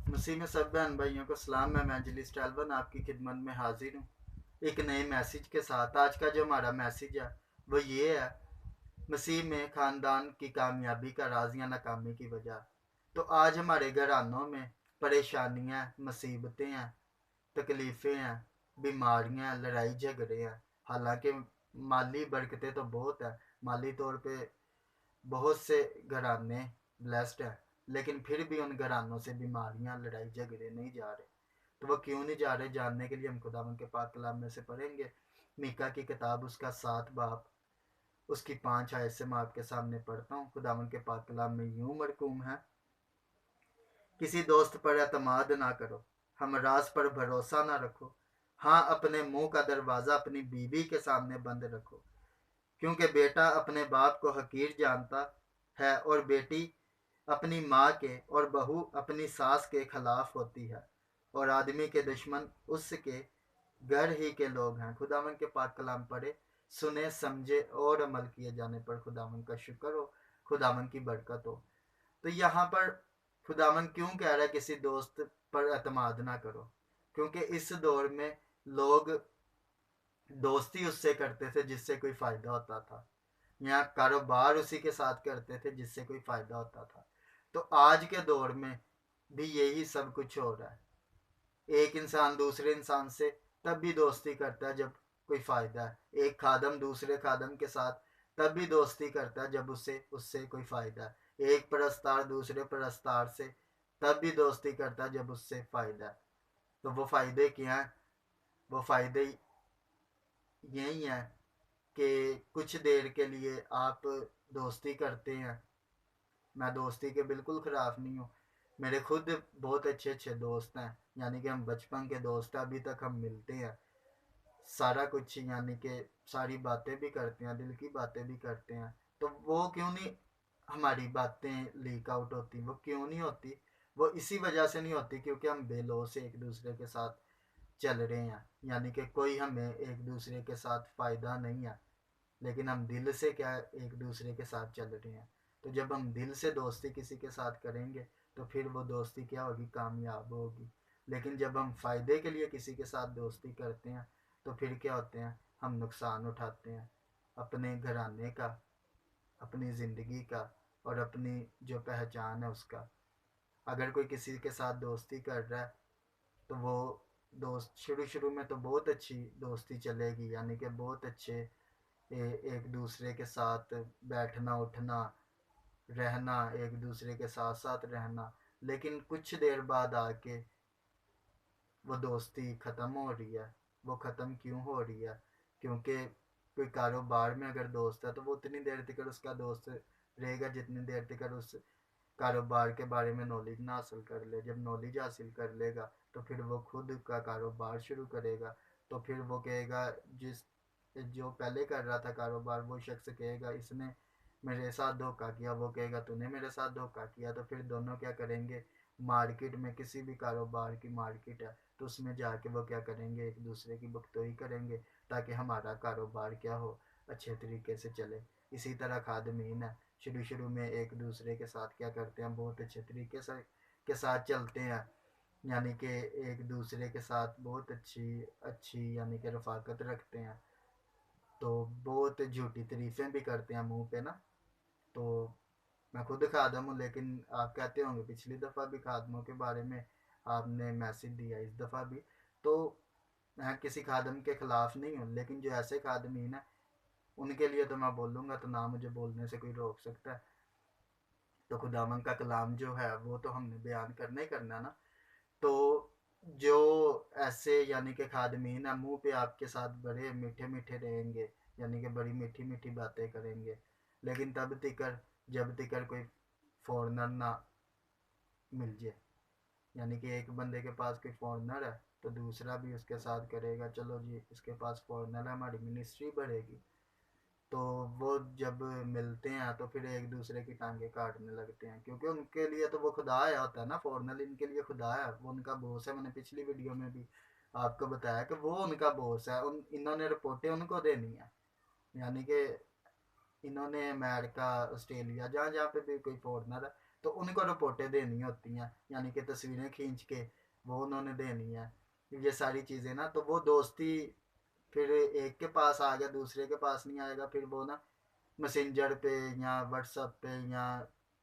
मसीह में सब बहन भाइयों को सलाम। मैं मंजलिस टैलबन आपकी खिदमत में हाजिर हूँ एक नए मैसेज के साथ। आज का जो हमारा मैसेज है वो ये है, मसीह में ख़ानदान की कामयाबी का राज या नाकामी की वजह। तो आज हमारे घरानों में परेशानियाँ, मुसीबतें हैं, तकलीफ़ें हैं, बीमारियाँ, लड़ाई झगड़े हैं। हालांकि माली बरकतें तो बहुत है, माली तौर पे बहुत से घराने ब्लेस्ड हैं, लेकिन फिर भी उन घरानों से बीमारियां, लड़ाई झगड़े नहीं जा रहे। तो वो क्यों नहीं जा रहे, जानने के लिए हम खुदावन के पाक कलाम में से पढ़ेंगे। मीका की किताब उसका 7 बाब उसकी 5 आयत से मैं आपके सामने पढ़ता हूँ। खुदावन के पाक कलाम में यूं मरकूम है, किसी दोस्त पर एतमाद ना करो, हमराज पर भरोसा ना रखो। हाँ, अपने मुंह का दरवाज़ा अपनी बीवी के सामने बंद रखो, क्योंकि बेटा अपने बाप को हकीर जानता है और बेटी अपनी माँ के और बहू अपनी सास के खिलाफ होती है, और आदमी के दुश्मन उसके घर ही के लोग हैं। खुदावन के पाक कलाम पढ़े, सुने, समझे और अमल किए जाने पर खुदावन का शुक्र हो, खुदावन की बरकत हो। तो यहाँ पर खुदावन क्यों कह रहा है किसी दोस्त पर एतमाद ना करो? क्योंकि इस दौर में लोग दोस्ती उससे करते थे जिससे कोई फ़ायदा होता था, या कारोबार उसी के साथ करते थे जिससे कोई फ़ायदा होता था। तो आज के दौर में भी यही सब कुछ हो रहा है। एक इंसान दूसरे इंसान से तब भी दोस्ती करता है जब कोई फ़ायदा है। एक खादम दूसरे खादम के साथ तब भी दोस्ती करता है जब उससे उससे कोई फ़ायदा है। एक परस्तार दूसरे परस्तार से तब भी दोस्ती करता है जब उससे फ़ायदा है। तो वो फ़ायदे क्या हैं? वो फ़ायदे यही हैं कि कुछ देर के लिए आप दोस्ती करते हैं। मैं दोस्ती के बिल्कुल ख़िलाफ़ नहीं हूँ, मेरे खुद बहुत अच्छे अच्छे दोस्त हैं, यानी कि हम बचपन के दोस्त हैं, अभी तक हम मिलते हैं, सारा कुछ यानी कि सारी बातें भी करते हैं, दिल की बातें भी करते हैं। तो वो क्यों नहीं हमारी बातें लीक आउट होती? वो क्यों नहीं होती? वो इसी वजह से नहीं होती क्योंकि हम बेलौस से एक दूसरे के साथ चल रहे हैं, यानी कि कोई हमें एक दूसरे के साथ फ़ायदा नहीं है, लेकिन हम दिल से क्या एक दूसरे के साथ चल रहे हैं। तो जब हम दिल से दोस्ती किसी के साथ करेंगे तो फिर वो दोस्ती क्या होगी? कामयाब होगी। लेकिन जब हम फ़ायदे के लिए किसी के साथ दोस्ती करते हैं तो फिर क्या होते हैं? हम नुकसान उठाते हैं अपने घराने का, अपनी ज़िंदगी का और अपनी जो पहचान है उसका। अगर कोई किसी के साथ दोस्ती कर रहा है तो वो दोस्त शुरू शुरू में तो बहुत अच्छी दोस्ती चलेगी, यानी कि बहुत अच्छे एक दूसरे के साथ बैठना उठना रहना, एक दूसरे के साथ साथ रहना। लेकिन कुछ देर बाद आके वो दोस्ती ख़त्म हो रही है। वो ख़त्म क्यों हो रही है? क्योंकि कोई कारोबार में अगर दोस्त है तो वो उतनी देर तक उसका दोस्त रहेगा जितनी देर तक उस कारोबार के बारे में नॉलेज ना हासिल कर ले। जब नॉलेज हासिल कर लेगा तो फिर वो खुद का कारोबार शुरू करेगा। तो फिर वो कहेगा, जिस जो पहले कर रहा था कारोबार वो शख्स कहेगा इसने मेरे साथ धोखा किया, वो कहेगा तूने मेरे साथ धोखा किया। तो फिर दोनों क्या करेंगे? मार्केट में, किसी भी कारोबार की मार्केट है तो उसमें जाके वो क्या करेंगे? एक दूसरे की बख्तोई करेंगे ताकि हमारा कारोबार क्या हो? अच्छे तरीके से चले। इसी तरह खादमीन है, शुरू शुरू में एक दूसरे के साथ क्या करते हैं? बहुत अच्छे तरीके से के साथ चलते हैं, यानी कि एक दूसरे के साथ बहुत अच्छी अच्छी यानी कि रफाकत रखते हैं। तो बहुत झूठी तारीफ़ें भी करते हैं मुंह पे ना। तो मैं खुद खादम हूँ, लेकिन आप कहते होंगे पिछली दफ़ा भी खादमों के बारे में आपने मैसेज दिया, इस दफ़ा भी। तो मैं किसी खादम के ख़िलाफ़ नहीं हूँ, लेकिन जो ऐसे खादमीन हैं उनके लिए तो मैं बोलूँगा, तो ना मुझे बोलने से कोई रोक सकता है। तो खुदावन का कलाम जो है वो तो हमने बयान करना ही करना ना। तो जो ऐसे यानी कि खादमीन है, मुंह पे आपके साथ बड़े मीठे मीठे रहेंगे, यानी कि बड़ी मीठी मीठी बातें करेंगे, लेकिन तब तिकर जब तिकर कोई फॉरनर ना मिल जाए। यानी कि एक बंदे के पास कोई फॉरनर है तो दूसरा भी उसके साथ करेगा, चलो जी इसके पास फॉरनर है, हमारी मिनिस्ट्री बढ़ेगी। तो वो जब मिलते हैं तो फिर एक दूसरे की टांगे काटने लगते हैं, क्योंकि उनके लिए तो वो खुदा आया होता है ना। फॉरनर इनके लिए खुदा है, वो उनका बॉस है। मैंने पिछली वीडियो में भी आपको बताया कि वो उनका बॉस है, उन इन्होंने रिपोर्टें उनको देनी है। यानी कि इन्होंने अमेरिका, ऑस्ट्रेलिया, जहाँ जहाँ पे भी कोई फॉरनर है तो उनको रिपोर्टें देनी होती हैं, यानी कि तस्वीरें खींच के वो उन्होंने देनी है, ये सारी चीज़ें ना। तो वो दोस्ती फिर एक के पास आ गया, दूसरे के पास नहीं आएगा, फिर वो ना मैसेंजर पे या व्हाट्सएप पे या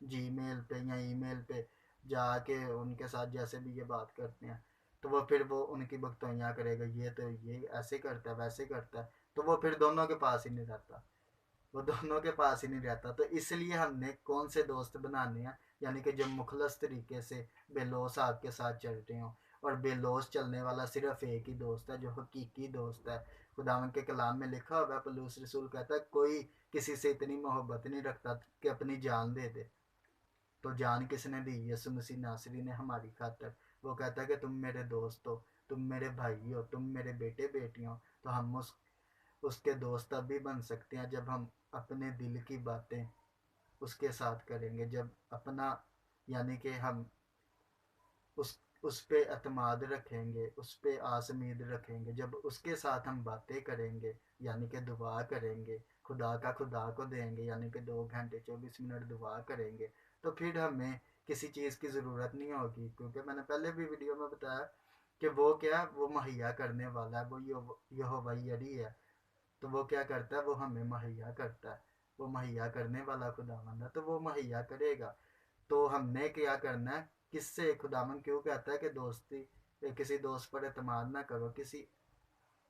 जीमेल पे या ईमेल पे जाके उनके साथ जैसे भी ये बात करते हैं, तो वो फिर वो उनकी बख्तौइयाँ करेगा, ये तो ये ऐसे करता है वैसे करता है, तो वो फिर दोनों के पास ही नहीं रहता, वो दोनों के पास ही नहीं रहता। तो इसलिए हमने कौन से दोस्त बनाने हैं, यानी कि जो मुखलस तरीके से बेलौस आपके साथ चलते हों। और बेलौस चलने वाला सिर्फ एक ही दोस्त है, जो हकीकी दोस्त है। खुदावन के कलाम में लिखा हुआ है, पलूस रसूल कहता है कोई किसी से इतनी मोहब्बत नहीं रखता कि अपनी जान दे दे। तो जान किसने दी? यसु मसीह नासरी ने हमारी खातर। वो कहता है कि तुम मेरे दोस्त हो, तुम मेरे भाई हो, तुम मेरे बेटे बेटी हो। तो हम उसके दोस्त तभी बन सकते हैं जब हम अपने दिल की बातें उसके साथ करेंगे, जब अपना यानी कि हम उस पे अतमाद रखेंगे, उस पे आस उम्मीद रखेंगे, जब उसके साथ हम बातें करेंगे, यानी कि दुआ करेंगे, खुदा को देंगे, यानी कि 2 घंटे 24 मिनट दुआ करेंगे, तो फिर हमें किसी चीज़ की ज़रूरत नहीं होगी। क्योंकि मैंने पहले भी वीडियो में बताया कि वो क्या, वो मुहैया करने वाला है, वो यहोवा यरी है। तो वो क्या करता है, वो हमें मुहैया करता है, वो मुहैया करने वाला खुदावंद है, तो वो मुहैया करेगा। तो हमने क्या करना है, किससे? खुदावन क्यों कहता है कि दोस्ती, किसी दोस्त पर एतमाद ना करो किसी।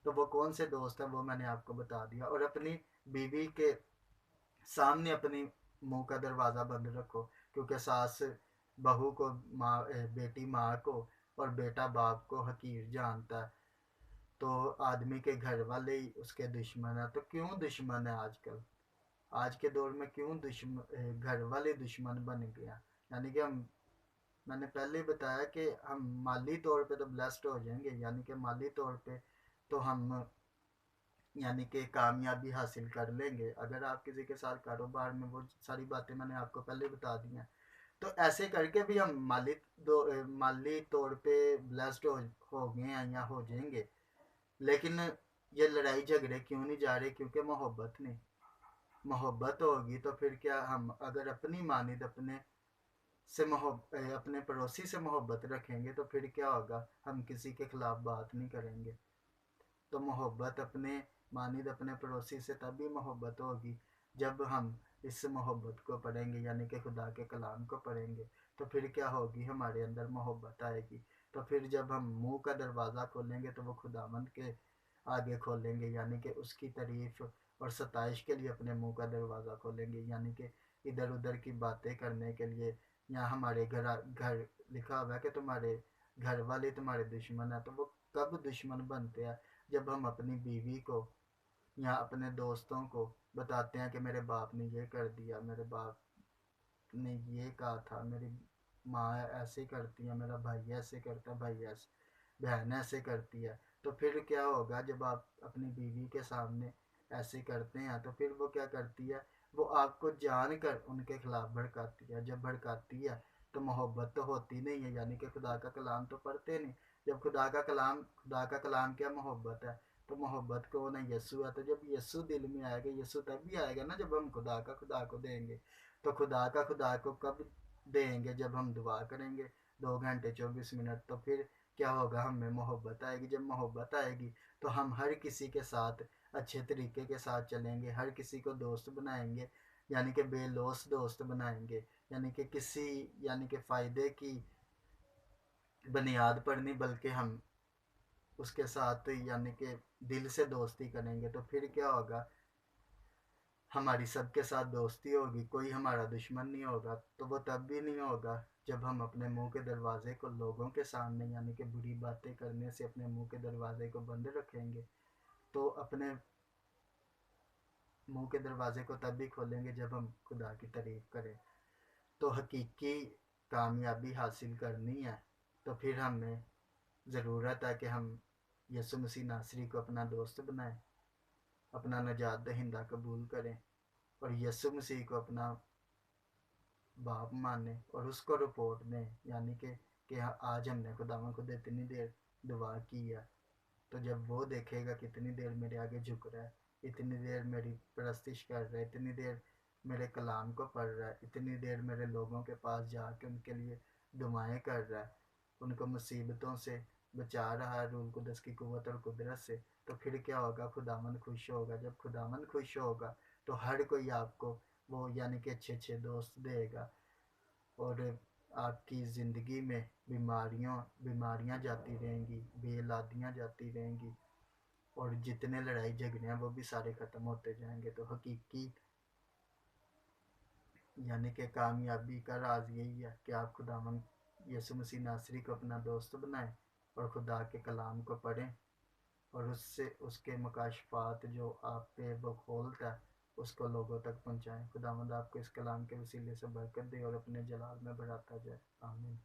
तो वो कौन से दोस्त हैं वो मैंने आपको बता दिया। और अपनी बीवी के सामने अपनी मुंह का दरवाज़ा बंद रखो, क्योंकि सास बहू को, माँ बेटी माँ को और बेटा बाप को हकीर जानता है। तो आदमी के घर वाले ही उसके दुश्मन है। तो क्यों दुश्मन है आजकल, आज के दौर में क्यों दुश्मन, घर वाले दुश्मन बन गया? यानी कि हम, मैंने पहले ही बताया कि हम माली तौर पे तो ब्लेस्ड हो जाएंगे, यानी कि माली तौर पे तो हम यानी कि कामयाबी हासिल कर लेंगे अगर आप किसी के साथ कारोबार में, वो सारी बातें मैंने आपको पहले बता दी हैं। तो ऐसे करके भी हम माली तौर पे ब्लेस्ड हो गए हैं या हो जाएंगे। लेकिन ये लड़ाई झगड़े क्यों नहीं जा रहे? क्योंकि मोहब्बत नहीं। मोहब्बत होगी तो फिर क्या, हम अगर अपनी मानिद अपने पड़ोसी से मोहब्बत रखेंगे तो फिर क्या होगा, हम किसी के खिलाफ बात नहीं करेंगे। तो मोहब्बत अपने मानिद अपने पड़ोसी से तभी मोहब्बत होगी जब हम इस मोहब्बत को पढ़ेंगे, यानी कि खुदा के कलाम को पढ़ेंगे। तो फिर क्या होगी, हमारे अंदर मोहब्बत आएगी। तो फिर जब हम मुंह का दरवाज़ा खोलेंगे तो वो खुदावंद के आगे खोलेंगे, यानी कि उसकी तारीफ और सताइश के लिए अपने मुंह का दरवाज़ा खोलेंगे, यानी कि इधर उधर की बातें करने के लिए। या हमारे घर लिखा हुआ है कि तुम्हारे घर वाले तुम्हारे दुश्मन है। तो वो कब दुश्मन बनते हैं? जब हम अपनी बीवी को या अपने दोस्तों को बताते हैं कि मेरे बाप ने ये कर दिया, मेरे बाप ने ये कहा था, मेरी माँ ऐसे करती है, मेरा भाई ऐसे करता है, भाई ऐसे, बहन ऐसे करती है। तो फिर क्या होगा, जब आप अपनी बीवी के सामने ऐसे करते हैं तो फिर वो क्या करती है, वो आपको जानकर उनके खिलाफ भड़काती है। जब भड़काती है तो मोहब्बत तो होती नहीं है, यानी कि खुदा का कलाम तो पढ़ते नहीं। जब खुदा का कलाम क्या मोहब्बत है? तो मोहब्बत कौन है? यस्सु है। तो जब यस्सु दिल में आएगा, यस्सु तभी आएगा ना जब हम खुदा को देंगे। तो खुदा को कब देंगे? जब हम दुआ करेंगे 2 घंटे 24 मिनट। तो फिर क्या होगा, हमें मोहब्बत आएगी। जब मोहब्बत आएगी तो हम हर किसी के साथ अच्छे तरीके के साथ चलेंगे, हर किसी को दोस्त बनाएंगे, यानी कि बेलौस दोस्त बनाएंगे, यानी कि किसी, यानी कि फ़ायदे की बुनियाद पर नहीं, बल्कि हम उसके साथ यानी कि दिल से दोस्ती करेंगे। तो फिर क्या होगा, हमारी सबके साथ दोस्ती होगी, कोई हमारा दुश्मन नहीं होगा। तो वो तब भी नहीं होगा जब हम अपने मुंह के दरवाजे को लोगों के सामने, यानी कि बुरी बातें करने से अपने मुंह के दरवाजे को बंद रखेंगे। तो अपने मुंह के दरवाजे को तब भी खोलेंगे जब हम खुदा की तारीफ करें। तो हकीकी कामयाबी हासिल करनी है तो फिर हमें ज़रूरत है कि हम यसु मसीह नासरी को अपना दोस्त बनाएं, अपना नजात दहिंदा कबूल करें और यसु मसीह को अपना बाप माने और उसको रिपोर्ट दें, यानी कि आज हमने खुदावन खुद इतनी देर दुआ की है। तो जब वो देखेगा कि इतनी देर मेरे आगे झुक रहा है, इतनी देर मेरी परस्तिश कर रहा है, इतनी देर मेरे कलाम को पढ़ रहा है, इतनी देर मेरे लोगों के पास जाके उनके लिए दुआएं कर रहा है, उनको मुसीबतों से बचा रहा है रूल कुदस की कुव्वत और कुदरत से, तो फिर क्या होगा? खुदावंद खुश होगा। जब खुदावंद खुश होगा तो हर कोई आपको वो यानी कि अच्छे अच्छे दोस्त देगा, और आपकी ज़िंदगी में बीमारियां जाती रहेंगी, बेऔलादियाँ जाती रहेंगी, और जितने लड़ाई झगड़े हैं वो भी सारे ख़त्म होते जाएंगे। तो हकीकी यानी कि कामयाबी का राज यही है कि आप खुदावंद यीशु मसीह नासरी को अपना दोस्त बनाएं और खुदा के कलाम को पढ़ें, और उससे उसके मुकाशफात जो आप पे वो खोलता है उसको लोगों तक पहुंचाएं। खुदावंद आपको इस कलाम के वसीले से बरकत दे और अपने जलाल में बढ़ाता जाए। आमीन।